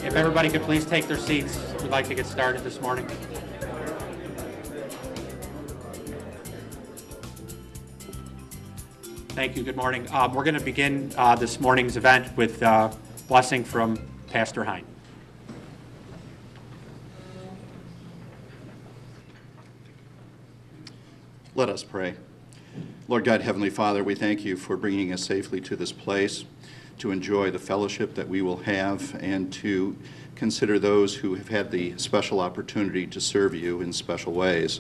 If everybody could please take their seats, we'd like to get started this morning. Thank you. Good morning. We're going to begin this morning's event with blessing from Pastor Hine. Let us pray. Lord God, Heavenly Father, we thank you for bringing us safely to this place to enjoy the fellowship that we will have and to consider those who have had the special opportunity to serve you in special ways,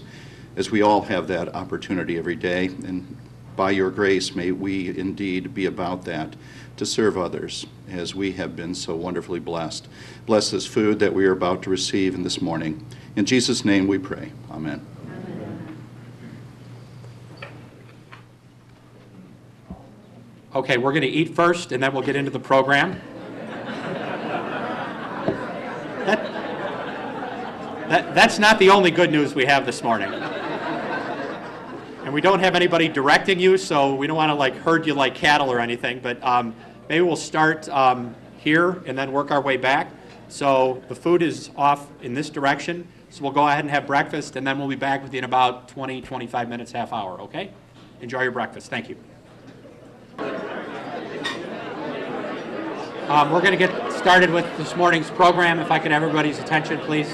as we all have that opportunity every day. And by your grace, may we indeed be about that, to serve others as we have been so wonderfully blessed. Bless this food that we are about to receive in this morning. In Jesus' name we pray. Amen. Okay, we're going to eat first, and then we'll get into the program. That's not the only good news we have this morning. And we don't have anybody directing you, so we don't want to herd you like cattle or anything, but maybe we'll start here and then work our way back. So the food is off in this direction, so we'll go ahead and have breakfast, and then we'll be back with you in about 20, 25 minutes, half hour, okay? Enjoy your breakfast. Thank you. We're going to get started with this morning's program. If I could have everybody's attention, please.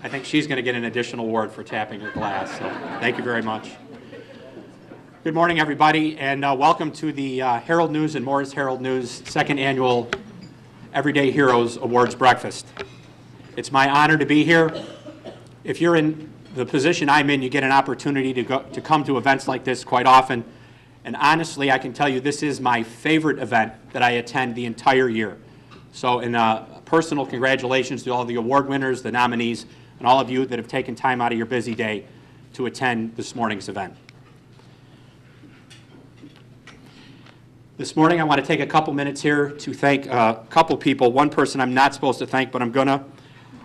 I think she's going to get an additional award for tapping her glass, so thank you very much. Good morning, everybody, and welcome to the Herald News and Morris Herald News second annual Everyday Heroes Awards Breakfast. It's my honor to be here. If you're in the position I'm in, you get an opportunity to come to events like this quite often, and honestly, I can tell you this is my favorite event that I attend the entire year. So in personal congratulations to all the award winners, the nominees, and all of you that have taken time out of your busy day to attend this morning's event. This morning I want to take a couple minutes here to thank a couple people. One person I'm not supposed to thank, but I'm gonna.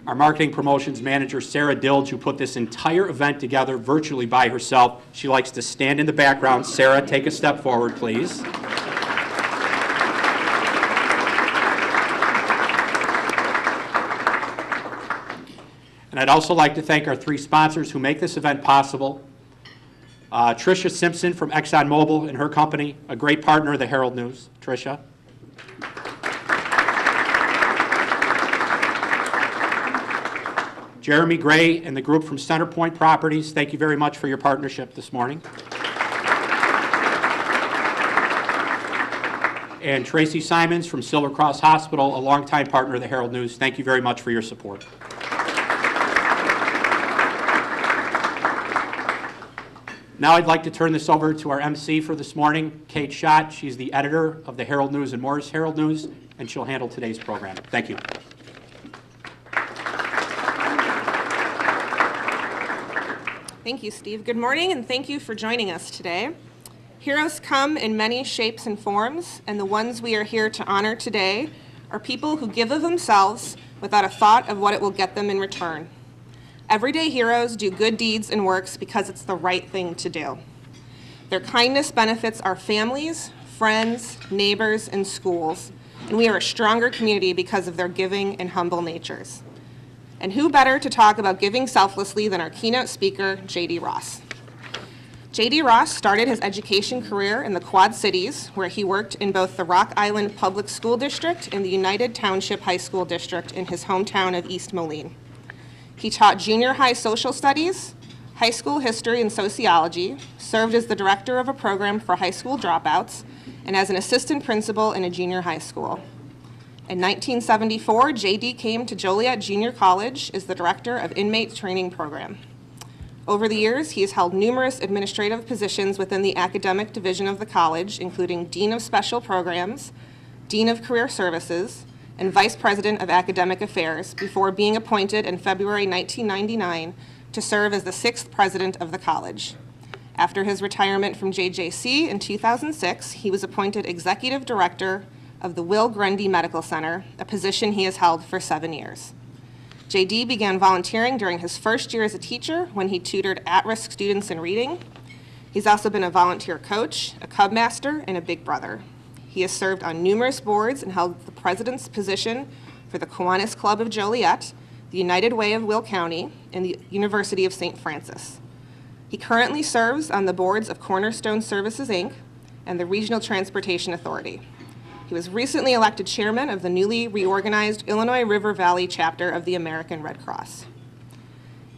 Our marketing promotions manager, Sarah Dilge, who put this entire event together virtually by herself. She likes to stand in the background. Sarah, take a step forward, please. And I'd also like to thank our three sponsors who make this event possible. Tricia Simpson from ExxonMobil and her company, a great partner of the Herald News. Tricia. Jeremy Gray and the group from Centerpoint Properties, thank you very much for your partnership this morning. And Tracy Simons from Silver Cross Hospital, a longtime partner of the Herald News, thank you very much for your support. Now I'd like to turn this over to our MC for this morning, Kate Schott. She's the editor of the Herald News and Morris Herald News, and she'll handle today's program. Thank you. Thank you, Steve. Good morning, and thank you for joining us today. Heroes come in many shapes and forms, and the ones we are here to honor today are people who give of themselves without a thought of what it will get them in return. Everyday heroes do good deeds and works because it's the right thing to do. Their kindness benefits our families, friends, neighbors, and schools, and we are a stronger community because of their giving and humble natures. And who better to talk about giving selflessly than our keynote speaker, J.D. Ross. J.D. Ross started his education career in the Quad Cities, where he worked in both the Rock Island Public School District and the United Township High School District in his hometown of East Moline. He taught junior high social studies, high school history and sociology, served as the director of a program for high school dropouts, and as an assistant principal in a junior high school. In 1974, J.D. came to Joliet Junior College as the director of inmate training program. Over the years, he has held numerous administrative positions within the academic division of the college, including Dean of Special Programs, Dean of Career Services, and Vice President of Academic Affairs before being appointed in February 1999 to serve as the 6th president of the college. After his retirement from JJC in 2006, he was appointed Executive Director of the Will Grundy Medical Center, a position he has held for 7 years. JD began volunteering during his first year as a teacher when he tutored at-risk students in reading. He's also been a volunteer coach, a Cub Master, and a Big Brother. He has served on numerous boards and held the president's position for the Kiwanis Club of Joliet, the United Way of Will County, and the University of St. Francis. He currently serves on the boards of Cornerstone Services, Inc. and the Regional Transportation Authority. He was recently elected chairman of the newly reorganized Illinois River Valley chapter of the American Red Cross.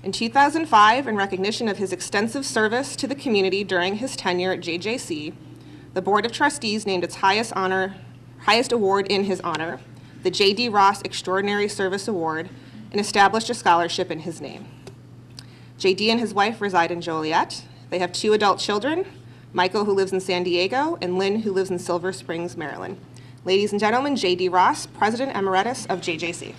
In 2005, in recognition of his extensive service to the community during his tenure at JJC, the Board of Trustees named its highest award in his honor, the J.D. Ross Extraordinary Service Award, and established a scholarship in his name. J.D. and his wife reside in Joliet. They have 2 adult children, Michael, who lives in San Diego, and Lynn, who lives in Silver Springs, Maryland. Ladies and gentlemen, J.D. Ross, President Emeritus of JJC.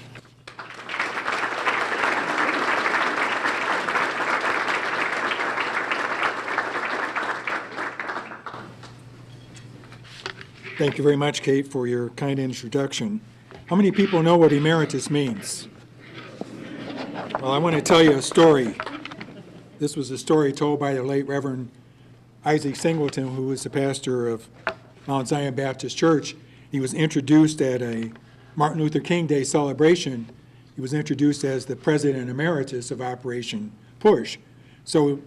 Thank you very much, Kate, for your kind introduction. How many people know what emeritus means? Well, I want to tell you a story. This was a story told by the late Reverend Isaac Singleton, who was the pastor of Mount Zion Baptist Church. He was introduced at a Martin Luther King Day celebration. He was introduced as the President Emeritus of Operation Push. So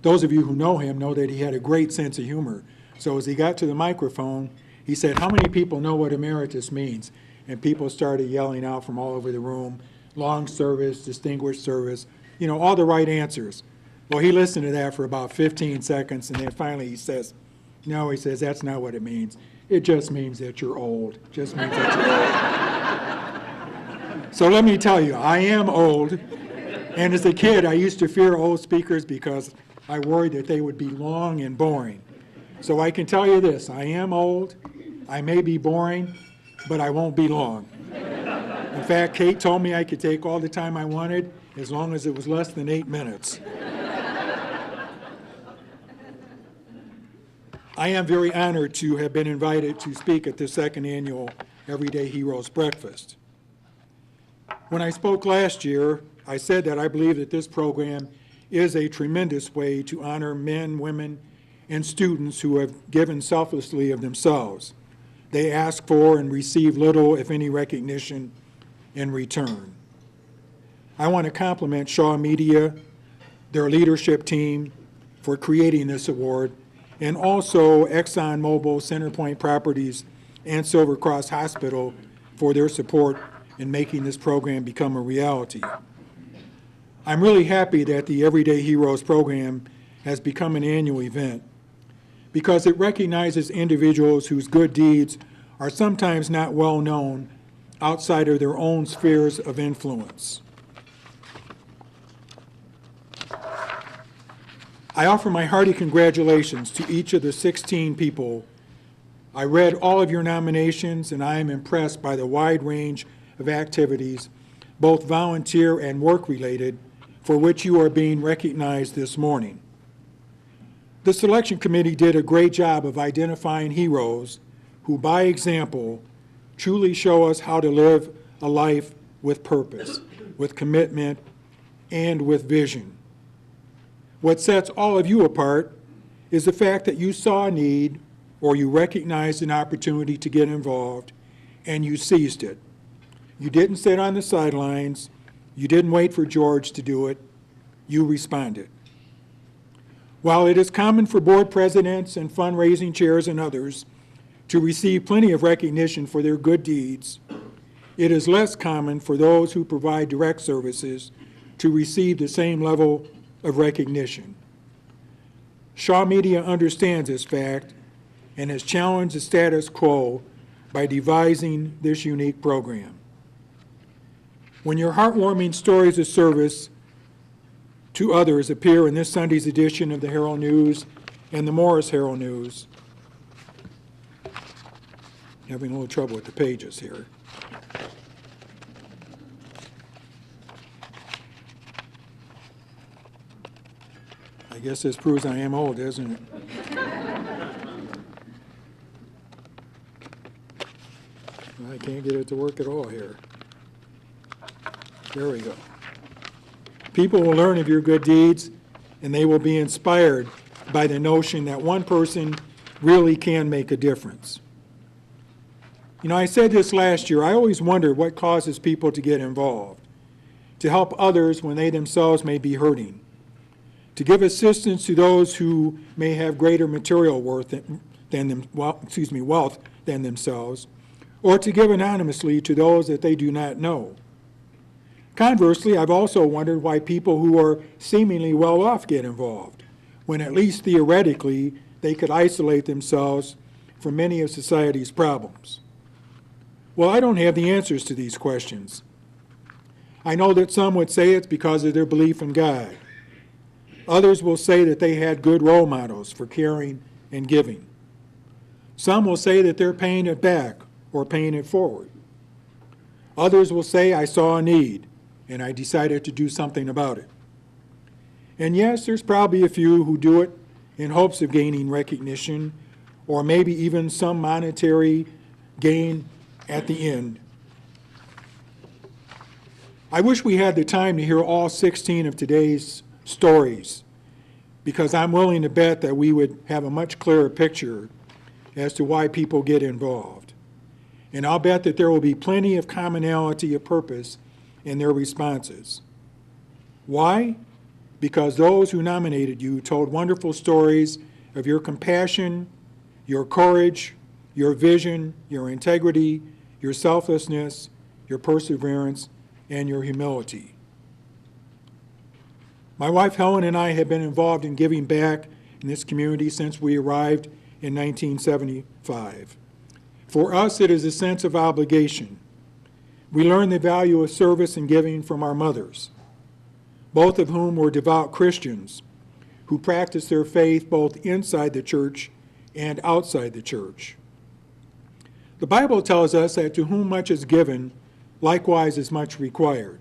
those of you who know him know that he had a great sense of humor. So as he got to the microphone, he said, "How many people know what emeritus means?" And people started yelling out from all over the room, long service, distinguished service, all the right answers. Well, he listened to that for about 15 seconds, and then finally he says, "No," he says, "that's not what it means. It just means that you're old. It just means that you're old." So let me tell you, I am old, and as a kid, I used to fear old speakers because I worried that they would be long and boring. So I can tell you this, I am old, I may be boring, but I won't be long. In fact, Kate told me I could take all the time I wanted as long as it was less than 8 minutes. I am very honored to have been invited to speak at the 2nd annual Everyday Heroes Breakfast. When I spoke last year, I said that I believe that this program is a tremendous way to honor men, women, and students who have given selflessly of themselves. They ask for and receive little, if any, recognition in return. I want to compliment Shaw Media, their leadership team, for creating this award, and also ExxonMobil, Centerpoint Properties, and Silver Cross Hospital for their support in making this program become a reality. I'm really happy that the Everyday Heroes program has become an annual event because it recognizes individuals whose good deeds are sometimes not well known outside of their own spheres of influence. I offer my hearty congratulations to each of the 16 people. I read all of your nominations, and I am impressed by the wide range of activities, both volunteer and work-related, for which you are being recognized this morning. The selection committee did a great job of identifying heroes who, by example, truly show us how to live a life with purpose, with commitment, and with vision. What sets all of you apart is the fact that you saw a need or you recognized an opportunity to get involved and you seized it. You didn't sit on the sidelines. You didn't wait for George to do it. You responded. While it is common for board presidents and fundraising chairs and others to receive plenty of recognition for their good deeds, it is less common for those who provide direct services to receive the same level of recognition. Shaw Media understands this fact and has challenged the status quo by devising this unique program. When your heartwarming stories of service to others appear in this Sunday's edition of the Herald News and the Morris Herald News, having a little trouble with the pages here. I guess this proves I am old, doesn't it? I can't get it to work at all here. There we go. People will learn of your good deeds, and they will be inspired by the notion that one person really can make a difference. You know, I said this last year, I always wonder what causes people to get involved, to help others when they themselves may be hurting, to give assistance to those who may have greater material wealth than themselves, or to give anonymously to those that they do not know. Conversely, I've also wondered why people who are seemingly well off get involved, when at least theoretically they could isolate themselves from many of society's problems. Well, I don't have the answers to these questions. I know that some would say it's because of their belief in God. Others will say that they had good role models for caring and giving. Some will say that they're paying it back or paying it forward. Others will say, I saw a need and I decided to do something about it. And yes, there's probably a few who do it in hopes of gaining recognition or maybe even some monetary gain at the end. I wish we had the time to hear all 16 of today's stories, because I'm willing to bet that we would have a much clearer picture as to why people get involved. And I'll bet that there will be plenty of commonality of purpose in their responses. Why? Because those who nominated you told wonderful stories of your compassion, your courage, your vision, your integrity, your selflessness, your perseverance, and your humility. My wife Helen and I have been involved in giving back in this community since we arrived in 1975. For us, it is a sense of obligation. We learned the value of service and giving from our mothers, both of whom were devout Christians who practiced their faith both inside the church and outside the church. The Bible tells us that to whom much is given, likewise is much required.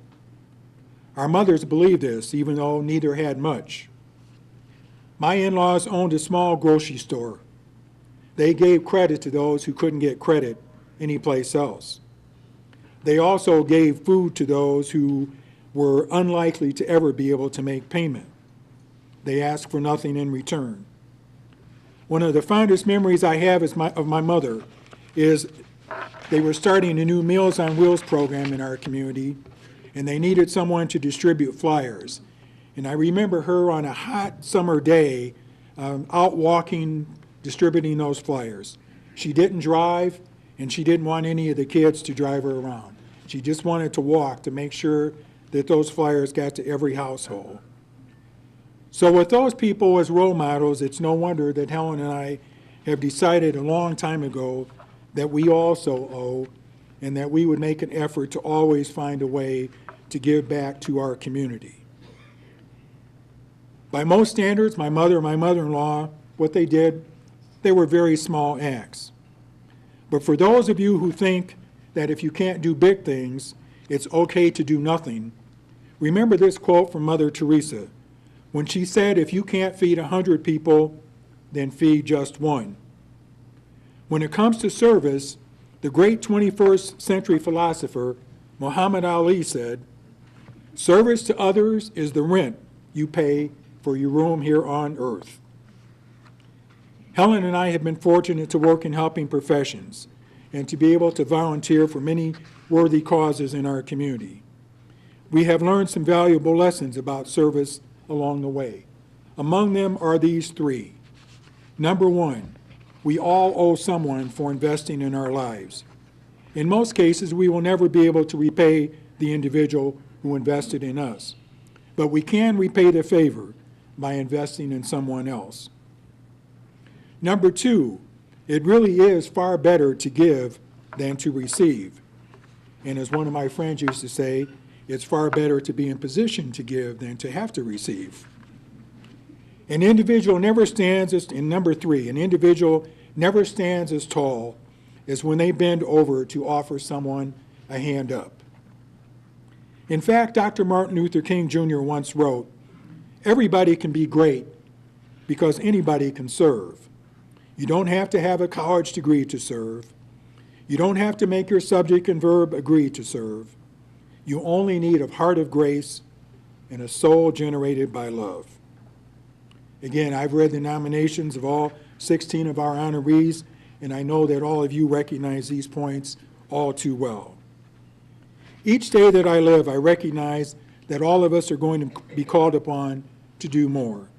Our mothers believed this, even though neither had much. My in-laws owned a small grocery store. They gave credit to those who couldn't get credit anyplace else. They also gave food to those who were unlikely to ever be able to make payment. They asked for nothing in return. One of the fondest memories I have of my mother is they were starting a new Meals on Wheels program in our community, and they needed someone to distribute flyers. And I remember her on a hot summer day out walking, distributing those flyers. She didn't drive, and she didn't want any of the kids to drive her around. She just wanted to walk to make sure that those flyers got to every household. So with those people as role models, it's no wonder that Helen and I have decided a long time ago that we also owe, and that we would make an effort to always find a way to give back to our community. By most standards, my mother and my mother-in-law, what they did, they were very small acts. But for those of you who think that if you can't do big things, it's okay to do nothing, remember this quote from Mother Teresa, when she said, if you can't feed 100 people, then feed just one. When it comes to service, the great 21st century philosopher Muhammad Ali said, service to others is the rent you pay for your room here on earth. Helen and I have been fortunate to work in helping professions and to be able to volunteer for many worthy causes in our community. We have learned some valuable lessons about service along the way. Among them are these three. Number one, we all owe someone for investing in our lives. In most cases, we will never be able to repay the individual who invested in us, but we can repay the favor by investing in someone else. Number two, it really is far better to give than to receive. And as one of my friends used to say, it's far better to be in position to give than to have to receive. An individual never stands as, and number three, an individual never stands as tall as when they bend over to offer someone a hand up. In fact, Dr. Martin Luther King Jr. once wrote, everybody can be great because anybody can serve. You don't have to have a college degree to serve. You don't have to make your subject and verb agree to serve. You only need a heart of grace and a soul generated by love. Again, I've read the nominations of all 16 of our honorees, and I know that all of you recognize these points all too well. Each day that I live, I recognize that all of us are going to be called upon to do more.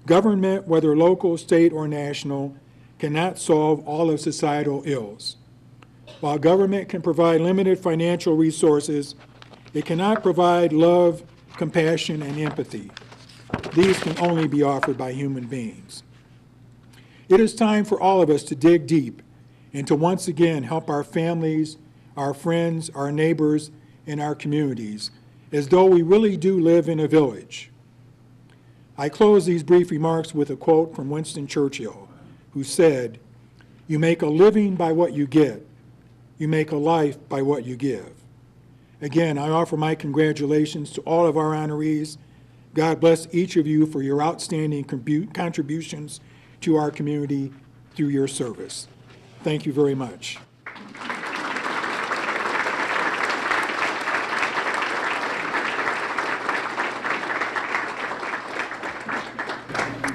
Government, whether local, state, or national, cannot solve all of societal ills. While government can provide limited financial resources, it cannot provide love, compassion, and empathy. These can only be offered by human beings. It is time for all of us to dig deep and to once again help our families, our friends, our neighbors, and our communities, as though we really do live in a village. I close these brief remarks with a quote from Winston Churchill, who said, "You make a living by what you get. You make a life by what you give." Again, I offer my congratulations to all of our honorees. God bless each of you for your outstanding contributions to our community through your service. Thank you very much.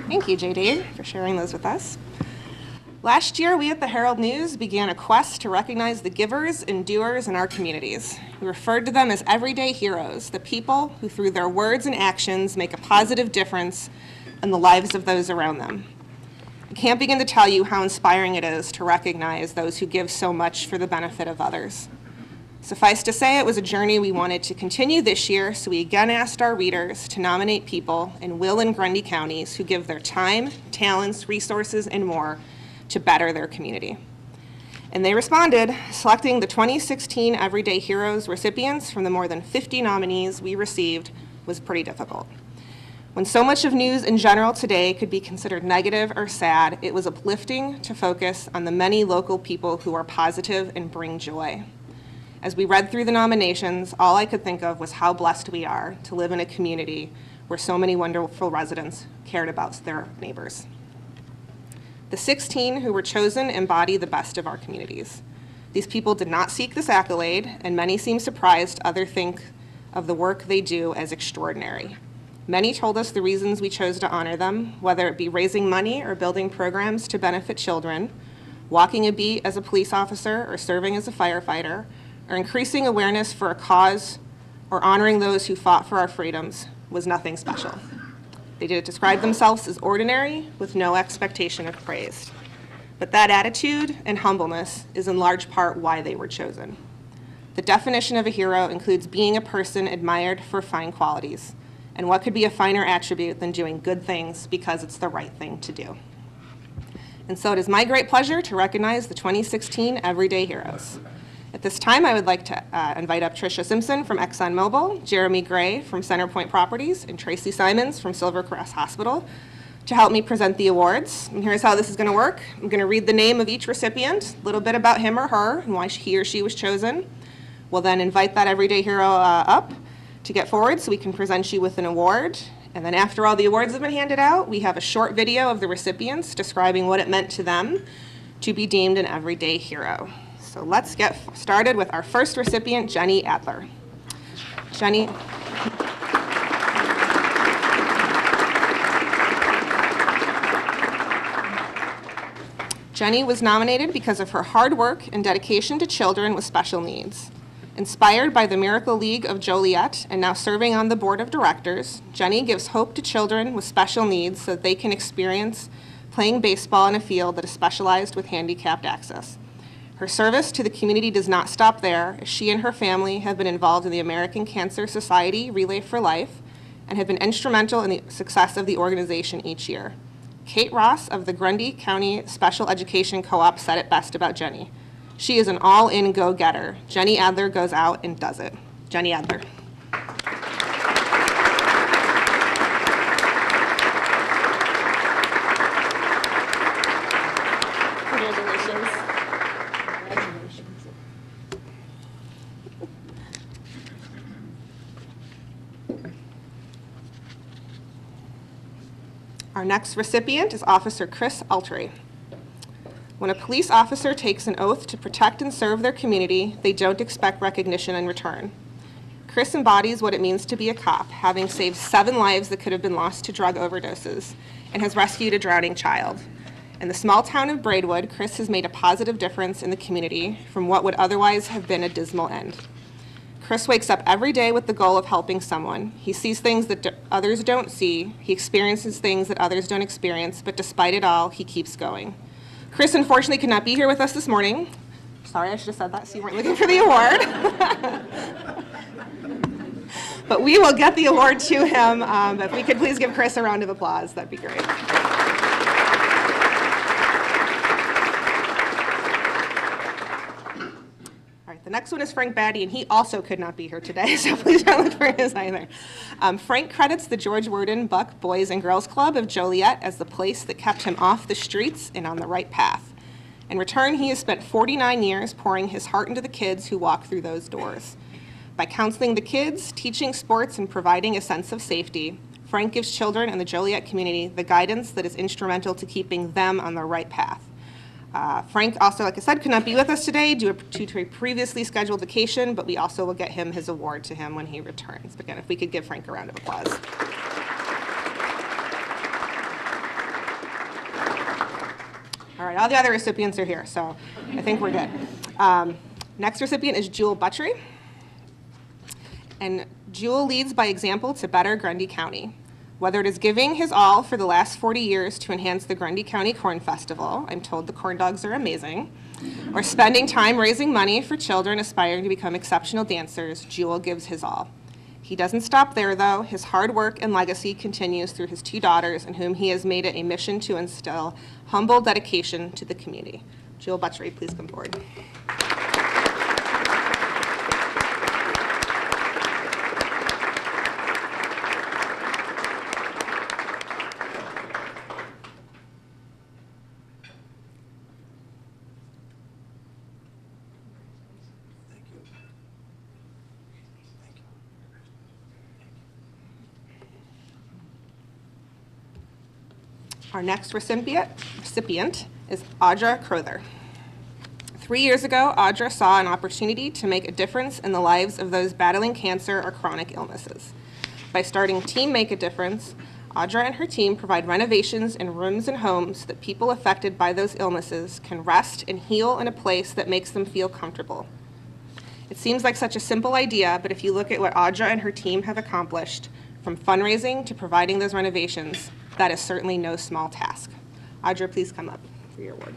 Thank you, JD, for sharing those with us. Last year, we at the Herald News began a quest to recognize the givers and doers in our communities. We referred to them as everyday heroes, the people who through their words and actions make a positive difference in the lives of those around them. I can't begin to tell you how inspiring it is to recognize those who give so much for the benefit of others. Suffice to say, it was a journey we wanted to continue this year, so we again asked our readers to nominate people in Will and Grundy counties who give their time, talents, resources, and more to better their community. And they responded, selecting the 2016 Everyday Heroes recipients from the more than 50 nominees we received was pretty difficult. When so much of news in general today could be considered negative or sad, it was uplifting to focus on the many local people who are positive and bring joy. As we read through the nominations, all I could think of was how blessed we are to live in a community where so many wonderful residents cared about their neighbors. The 16 who were chosen embody the best of our communities. These people did not seek this accolade, and many seem surprised others think of the work they do as extraordinary. Many told us the reasons we chose to honor them, whether it be raising money or building programs to benefit children, walking a beat as a police officer or serving as a firefighter, or increasing awareness for a cause or honoring those who fought for our freedoms was nothing special. They did describe themselves as ordinary with no expectation of praise. But that attitude and humbleness is in large part why they were chosen. The definition of a hero includes being a person admired for fine qualities. And what could be a finer attribute than doing good things because it's the right thing to do? And so it is my great pleasure to recognize the 2016 Everyday Heroes. At this time, I would like to invite up Tricia Simpson from ExxonMobil, Jeremy Gray from Centerpoint Properties, and Tracy Simons from Silvercrest Hospital to help me present the awards. And here's how this is going to work. I'm going to read the name of each recipient, a little bit about him or her, and why he or she was chosen. We'll then invite that Everyday Hero up to get forward so we can present you with an award. And then after all the awards have been handed out, we have a short video of the recipients describing what it meant to them to be deemed an Everyday Hero. So let's get started with our first recipient, Jenny Adler. Jenny. Jenny was nominated because of her hard work and dedication to children with special needs. Inspired by the Miracle League of Joliet and now serving on the board of directors, Jenny gives hope to children with special needs so that they can experience playing baseball in a field that is specialized with handicapped access. Her service to the community does not stop there, as she and her family have been involved in the American Cancer Society Relay for Life and have been instrumental in the success of the organization each year. Kate Ross of the Grundy County Special Education Co-op said it best about Jenny. She is an all-in go-getter. Jenny Adler goes out and does it. Jenny Adler. Congratulations. Our next recipient is Officer Chris Altry. When a police officer takes an oath to protect and serve their community, they don't expect recognition in return. Chris embodies what it means to be a cop, having saved 7 lives that could have been lost to drug overdoses, and has rescued a drowning child. In the small town of Braidwood, Chris has made a positive difference in the community from what would otherwise have been a dismal end. Chris wakes up every day with the goal of helping someone. He sees things that others don't see. He experiences things that others don't experience, but despite it all, he keeps going. Chris, unfortunately, could not be here with us this morning. Sorry, I should have said that so you weren't looking for the award. But we will get the award to him. If we could please give Chris a round of applause, that'd be great. All right, the next one is Frank Batty, and he also could not be here today, so please don't look for his either. Frank credits the George Worden Buck Boys and Girls Club of Joliet as the place that kept him off the streets and on the right path. In return, he has spent 49 years pouring his heart into the kids who walk through those doors. By counseling the kids, teaching sports, and providing a sense of safety, Frank gives children in the Joliet community the guidance that is instrumental to keeping them on the right path. Frank also, like I said, could not be with us today due to a previously scheduled vacation, but we also will get him his award to him when he returns. But again, if we could give Frank a round of applause. All right, all the other recipients are here, so I think we're good. Next recipient is Jewel Butchery. And Jewel leads by example to better Grundy County. Whether it is giving his all for the last 40 years to enhance the Grundy County Corn Festival, I'm told the corn dogs are amazing, or spending time raising money for children aspiring to become exceptional dancers, Jewel gives his all. He doesn't stop there, though. His hard work and legacy continues through his 2 daughters, in whom he has made it a mission to instill humble dedication to the community. Jewel Butchery, please come forward. Our next recipient is Audra Crowther. 3 years ago, Audra saw an opportunity to make a difference in the lives of those battling cancer or chronic illnesses. By starting Team Make a Difference, Audra and her team provide renovations in rooms and homes so that people affected by those illnesses can rest and heal in a place that makes them feel comfortable. It seems like such a simple idea, but if you look at what Audra and her team have accomplished, from fundraising to providing those renovations, that is certainly no small task. Audra, please come up for your award.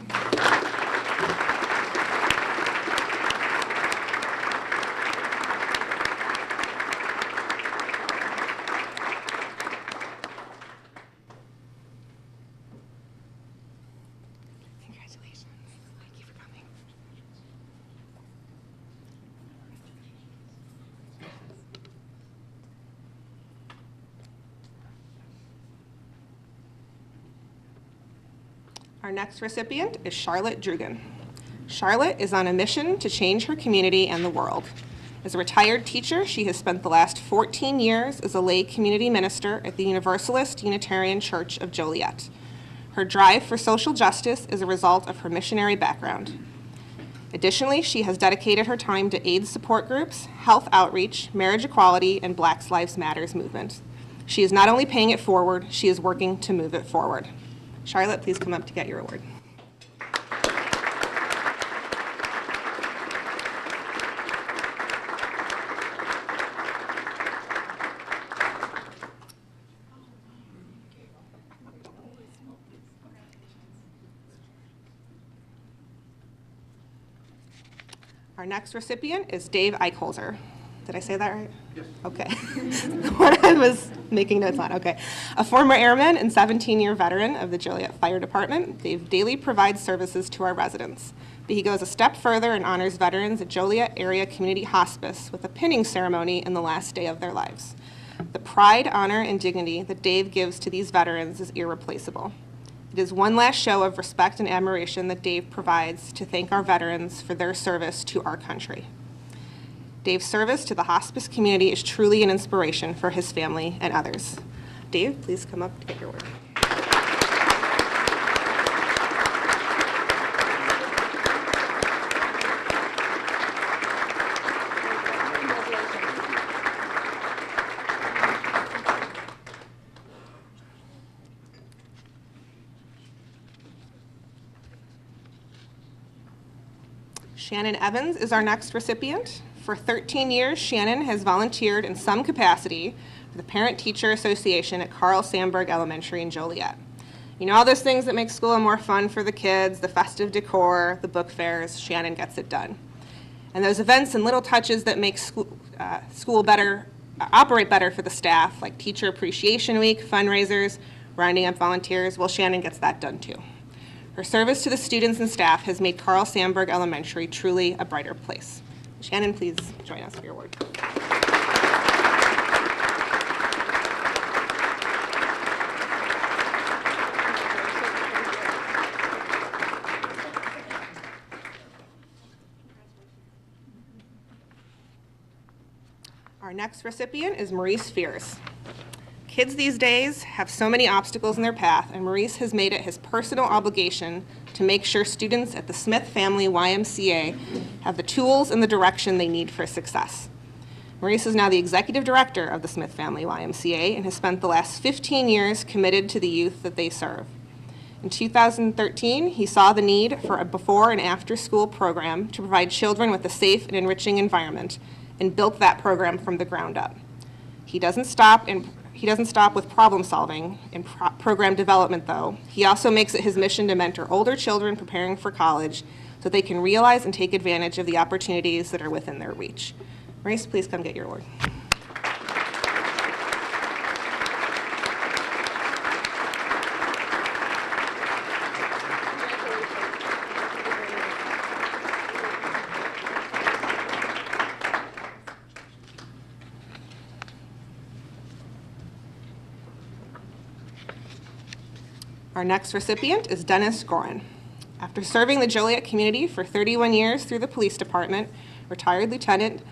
Congratulations. Thank you for coming. Our next recipient is Charlotte Drugan. Charlotte is on a mission to change her community and the world. As a retired teacher, she has spent the last 14 years as a lay community minister at the Universalist Unitarian Church of Joliet. Her drive for social justice is a result of her missionary background. Additionally, she has dedicated her time to AIDS support groups, health outreach, marriage equality, and Black Lives Matter movement. She is not only paying it forward, she is working to move it forward. Charlotte, please come up to get your award. Our next recipient is Dave Eichholzer. Did I say that right? Yes. Okay. The one I was making notes on. Okay. A former airman and 17-year veteran of the Joliet Fire Department, Dave daily provides services to our residents. But he goes a step further and honors veterans at Joliet Area Community Hospice with a pinning ceremony in the last day of their lives. The pride, honor, and dignity that Dave gives to these veterans is irreplaceable. It is one last show of respect and admiration that Dave provides to thank our veterans for their service to our country. Dave's service to the hospice community is truly an inspiration for his family and others. Dave, please come up to get your word. Shannon Evans is our next recipient. For 13 years, Shannon has volunteered in some capacity for the Parent-Teacher Association at Carl Sandburg Elementary in Joliet. You know, all those things that make school more fun for the kids, the festive decor, the book fairs, Shannon gets it done. And those events and little touches that make school better, operate better for the staff, like Teacher Appreciation Week, fundraisers, rounding up volunteers, well, Shannon gets that done too. Her service to the students and staff has made Carl Sandburg Elementary truly a brighter place. Shannon, please join us for your award. Our next recipient is Maurice Fears. Kids these days have so many obstacles in their path, and Maurice has made it his personal obligation to make sure students at the Smith Family YMCA have the tools and the direction they need for success. Maurice is now the executive director of the Smith Family YMCA and has spent the last 15 years committed to the youth that they serve. In 2013, he saw the need for a before and after school program to provide children with a safe and enriching environment and built that program from the ground up. He doesn't stop with problem solving and program development, though. He also makes it his mission to mentor older children preparing for college so they can realize and take advantage of the opportunities that are within their reach. Maurice, please come get your award. Our next recipient is Dennis Gorin. After serving the Joliet community for 31 years through the police department, retired Lieutenant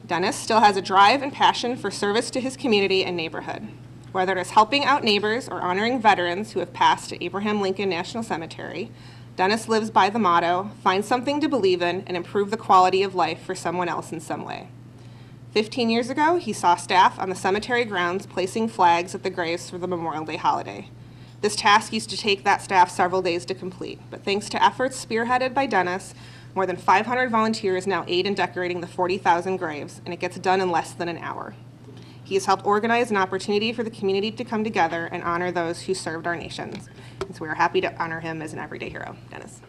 Dennis still has a drive and passion for service to his community and neighborhood. Whether it is helping out neighbors or honoring veterans who have passed at Abraham Lincoln National Cemetery, Dennis lives by the motto, find something to believe in and improve the quality of life for someone else in some way. 15 years ago, he saw staff on the cemetery grounds placing flags at the graves for the Memorial Day holiday. This task used to take that staff several days to complete, but thanks to efforts spearheaded by Dennis, more than 500 volunteers now aid in decorating the 40,000 graves, and it gets done in less than an hour. He has helped organize an opportunity for the community to come together and honor those who served our nation. And so we are happy to honor him as an everyday hero. Dennis.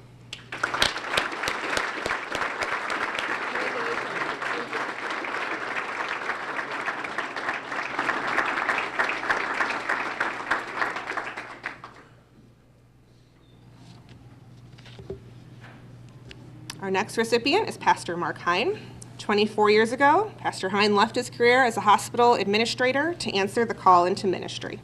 Our next recipient is Pastor Mark Hine. 24 years ago, Pastor Hine left his career as a hospital administrator to answer the call into ministry.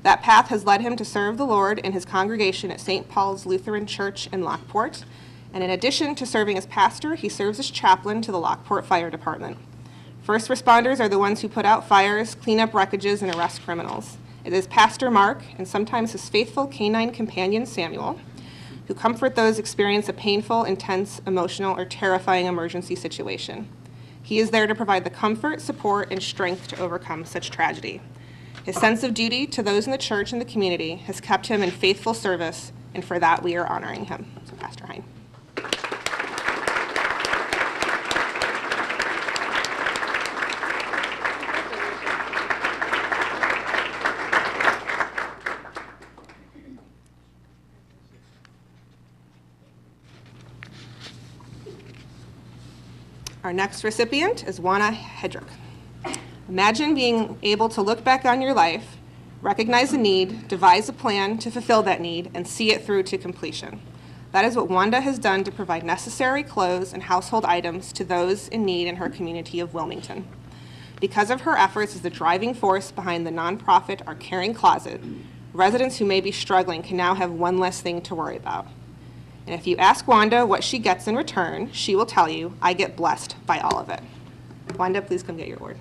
That path has led him to serve the Lord in his congregation at St. Paul's Lutheran Church in Lockport. And in addition to serving as pastor, he serves as chaplain to the Lockport Fire Department. First responders are the ones who put out fires, clean up wreckages, and arrest criminals. It is Pastor Mark, and sometimes his faithful canine companion Samuel, who comfort those experience a painful, intense, emotional, or terrifying emergency situation. He is there to provide the comfort, support, and strength to overcome such tragedy. His sense of duty to those in the church and the community has kept him in faithful service, and for that we are honoring him. So, Pastor Hine. Our next recipient is Juana Hedrick. Imagine being able to look back on your life, recognize a need, devise a plan to fulfill that need, and see it through to completion. That is what Wanda has done to provide necessary clothes and household items to those in need in her community of Wilmington. Because of her efforts as the driving force behind the nonprofit Our Caring Closet, residents who may be struggling can now have one less thing to worry about. And if you ask Wanda what she gets in return, she will tell you, I get blessed by all of it. Wanda, please come get your award.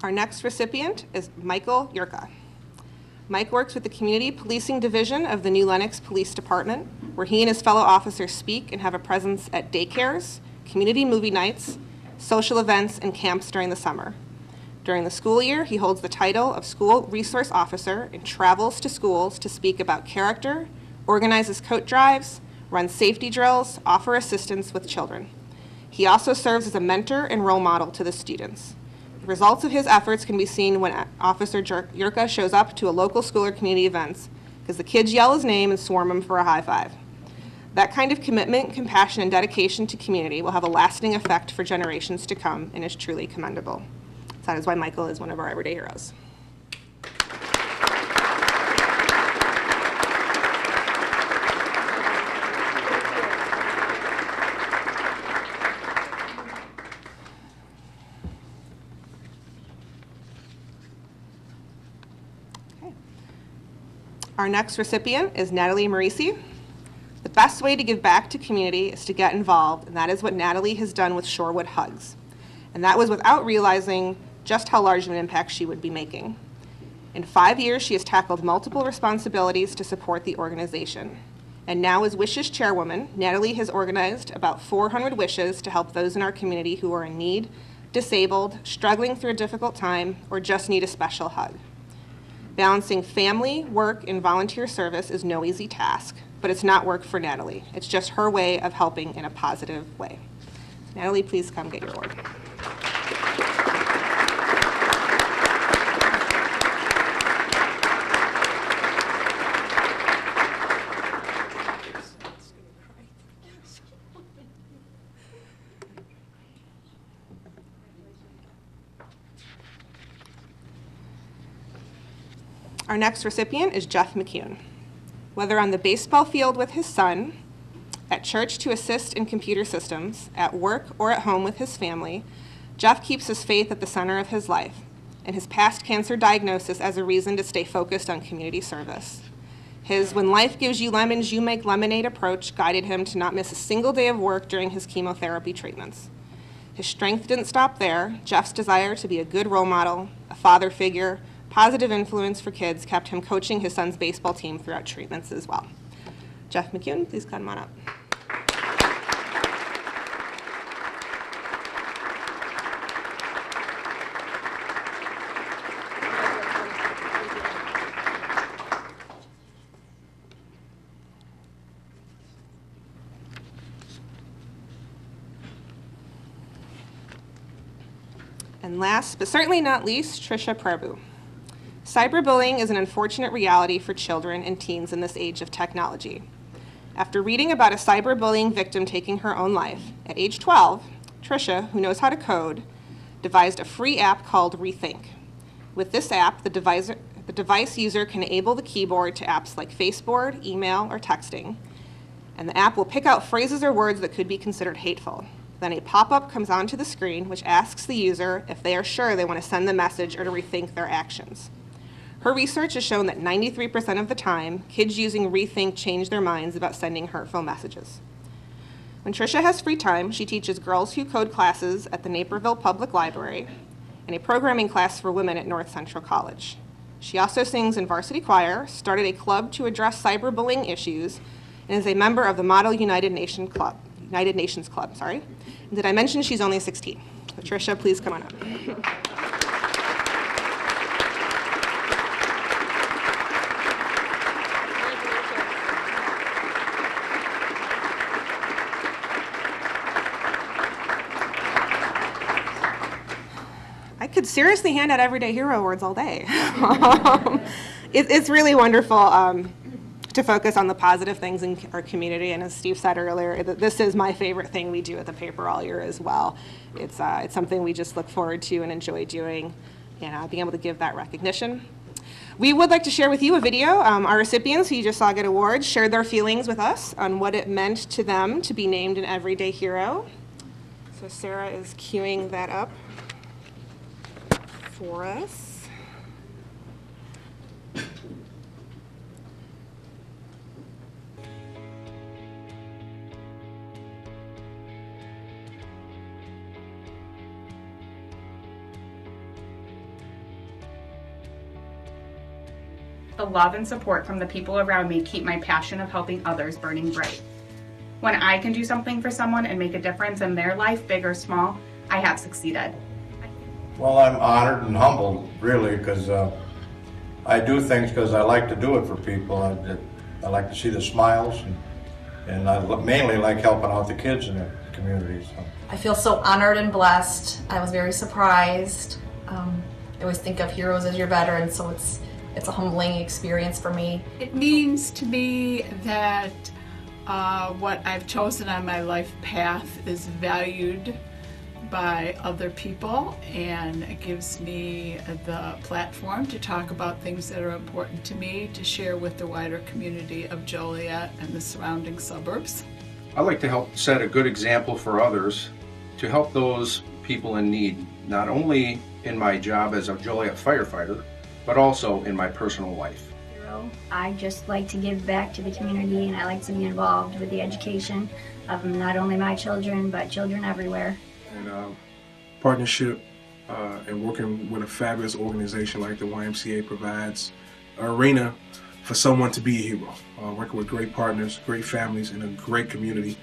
Our next recipient is Michael Yurka. Mike works with the Community Policing Division of the New Lenox Police Department, where he and his fellow officers speak and have a presence at daycares, community movie nights, social events, and camps during the summer. During the school year, he holds the title of School Resource Officer and travels to schools to speak about character, organizes coat drives, runs safety drills, offer assistance with children. He also serves as a mentor and role model to the students. The results of his efforts can be seen when Officer Yurka shows up to a local school or community events, because the kids yell his name and swarm him for a high five. That kind of commitment, compassion, and dedication to community will have a lasting effect for generations to come and is truly commendable. That is why Michael is one of our everyday heroes. Our next recipient is Natalie Marisi. The best way to give back to community is to get involved, and that is what Natalie has done with Shorewood Hugs. And that was without realizing just how large of an impact she would be making. In 5 years, she has tackled multiple responsibilities to support the organization. And now as Wishes chairwoman, Natalie has organized about 400 wishes to help those in our community who are in need, disabled, struggling through a difficult time, or just need a special hug. Balancing family, work, and volunteer service is no easy task, but it's not work for Natalie. It's just her way of helping in a positive way. Natalie, please come get your award. Our next recipient is Jeff McCune. Whether on the baseball field with his son, at church to assist in computer systems, at work or at home with his family, Jeff keeps his faith at the center of his life and his past cancer diagnosis as a reason to stay focused on community service. His "when life gives you lemons, you make lemonade" approach guided him to not miss a single day of work during his chemotherapy treatments. His strength didn't stop there. Jeff's desire to be a good role model, a father figure, positive influence for kids kept him coaching his son's baseball team throughout treatments as well. Jeff McCune, please come on up. And last, but certainly not least, Trisha Prabhu. Cyberbullying is an unfortunate reality for children and teens in this age of technology. After reading about a cyberbullying victim taking her own life, at age 12, Trisha, who knows how to code, devised a free app called Rethink. With this app, the device user can enable the keyboard to apps like Facebook, email, or texting, and the app will pick out phrases or words that could be considered hateful. Then a pop-up comes onto the screen which asks the user if they are sure they want to send the message or to rethink their actions. Her research has shown that 93% of the time, kids using Rethink change their minds about sending hurtful messages. When Trisha has free time, she teaches Girls Who Code classes at the Naperville Public Library and a programming class for women at North Central College. She also sings in varsity choir, started a club to address cyberbullying issues, and is a member of the Model United Nations Club. And did I mention she's only 16? So Trisha, please come on up. I could seriously hand out Everyday Hero awards all day. It's really wonderful to focus on the positive things in our community, and as Steve said earlier, this is my favorite thing we do at the paper all year as well. It's something we just look forward to and enjoy doing, and being able to give that recognition. We would like to share with you a video. Our recipients who you just saw get awards shared their feelings with us on what it meant to them to be named an Everyday Hero. So Sarah is queuing that up for us. The love and support from the people around me keep my passion of helping others burning bright. When I can do something for someone and make a difference in their life, big or small, I have succeeded. Well, I'm honored and humbled, really, because I do things because I like to do it for people. I like to see the smiles, and I mainly like helping out the kids in the community. So. I feel so honored and blessed. I was very surprised. I always think of heroes as your veterans, so it's a humbling experience for me. It means to me that what I've chosen on my life path is valued by other people, and it gives me the platform to talk about things that are important to me, to share with the wider community of Joliet and the surrounding suburbs. I like to help set a good example for others, to help those people in need, not only in my job as a Joliet firefighter, but also in my personal life. I just like to give back to the community, and I like to be involved with the education of not only my children, but children everywhere. And partnership and working with a fabulous organization like the YMCA provides an arena for someone to be a hero. Working with great partners, great families, and a great community,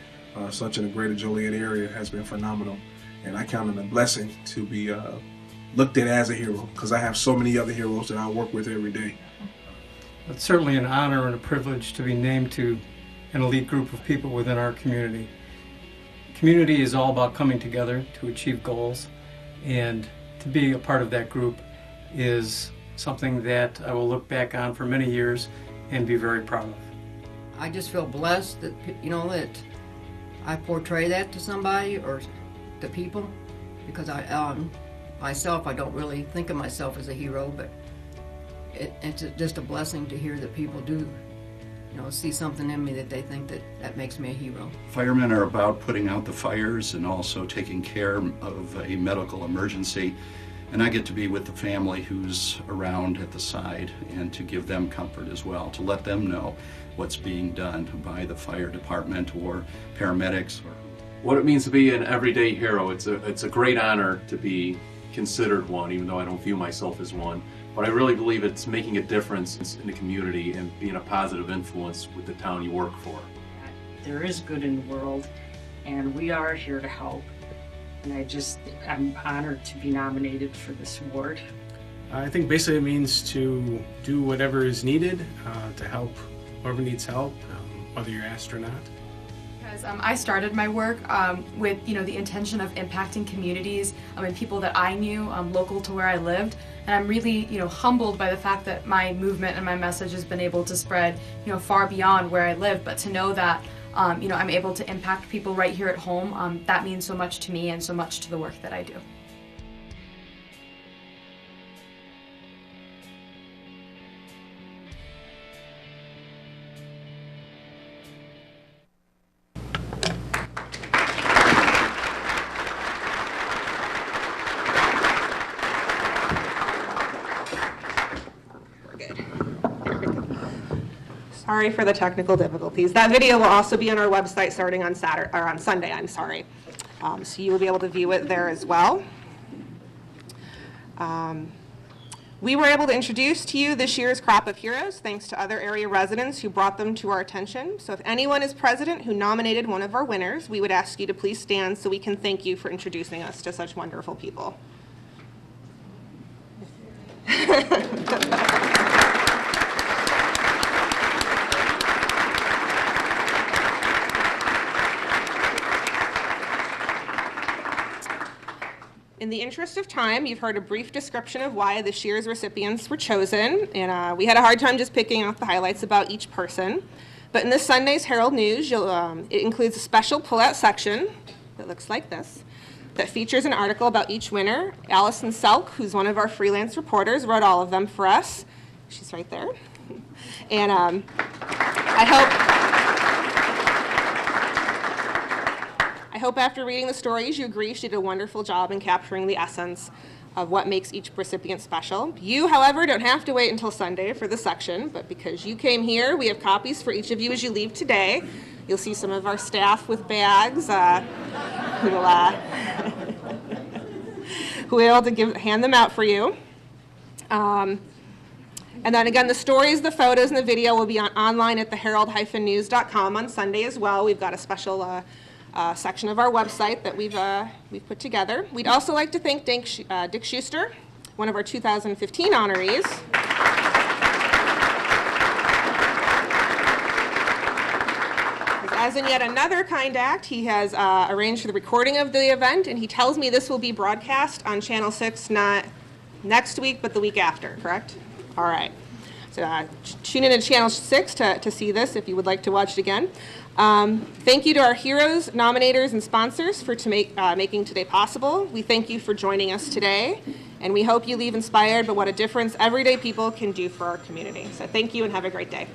such in the greater Joliet area, has been phenomenal. And I count it a blessing to be looked at as a hero, because I have so many other heroes that I work with every day. It's certainly an honor and a privilege to be named to an elite group of people within our community. Community is all about coming together to achieve goals, and to be a part of that group is something that I will look back on for many years and be very proud of. I just feel blessed that, that I portray that to somebody or to people, because myself, I don't really think of myself as a hero, but it's just a blessing to hear that people do, see something in me that they think that makes me a hero. Firemen are about putting out the fires and also taking care of a medical emergency. And I get to be with the family who's around at the side and to give them comfort as well, to let them know what's being done by the fire department or paramedics. What it means to be an everyday hero, it's a great honor to be considered one, even though I don't view myself as one. But I really believe it's making a difference in the community and being a positive influence with the town you work for. There is good in the world, and we are here to help. And I'm honored to be nominated for this award. I think basically it means to do whatever is needed to help whoever needs help, whether you're asked or not. Because I started my work with the intention of impacting communities and people that I knew local to where I lived, and I'm really humbled by the fact that my movement and my message has been able to spread far beyond where I live. But to know that I'm able to impact people right here at home, that means so much to me and so much to the work that I do. Sorry for the technical difficulties. That video will also be on our website starting on Sunday. So you will be able to view it there as well. We were able to introduce to you this year's crop of heroes thanks to other area residents who brought them to our attention. So if anyone is present who nominated one of our winners, we would ask you to please stand so we can thank you for introducing us to such wonderful people. In the interest of time, you've heard a brief description of why this year's recipients were chosen, and we had a hard time just picking out the highlights about each person. But in this Sunday's Herald News, it includes a special pull-out section that looks like this, that features an article about each winner. Allison Selk, who's one of our freelance reporters, wrote all of them for us. She's right there. And I hope after reading the stories you agree she did a wonderful job in capturing the essence of what makes each recipient special. You, however, don't have to wait until Sunday for the section, but because you came here, we have copies for each of you as you leave today. You'll see some of our staff with bags who will be able to hand them out for you. And then again, the stories, the photos, and the video will be online at theherald-news.com on Sunday as well. We've got a special section of our website that we've put together. We'd also like to thank Dick Schuster, one of our 2015 honorees. As in yet another kind act, he has arranged for the recording of the event, and he tells me this will be broadcast on Channel 6 not next week, but the week after, correct? All right. So tune in to Channel 6 to see this if you would like to watch it again. Thank you to our heroes, nominators, and sponsors for making today possible. We thank you for joining us today, and we hope you leave inspired by what a difference everyday people can do for our community. So thank you and have a great day.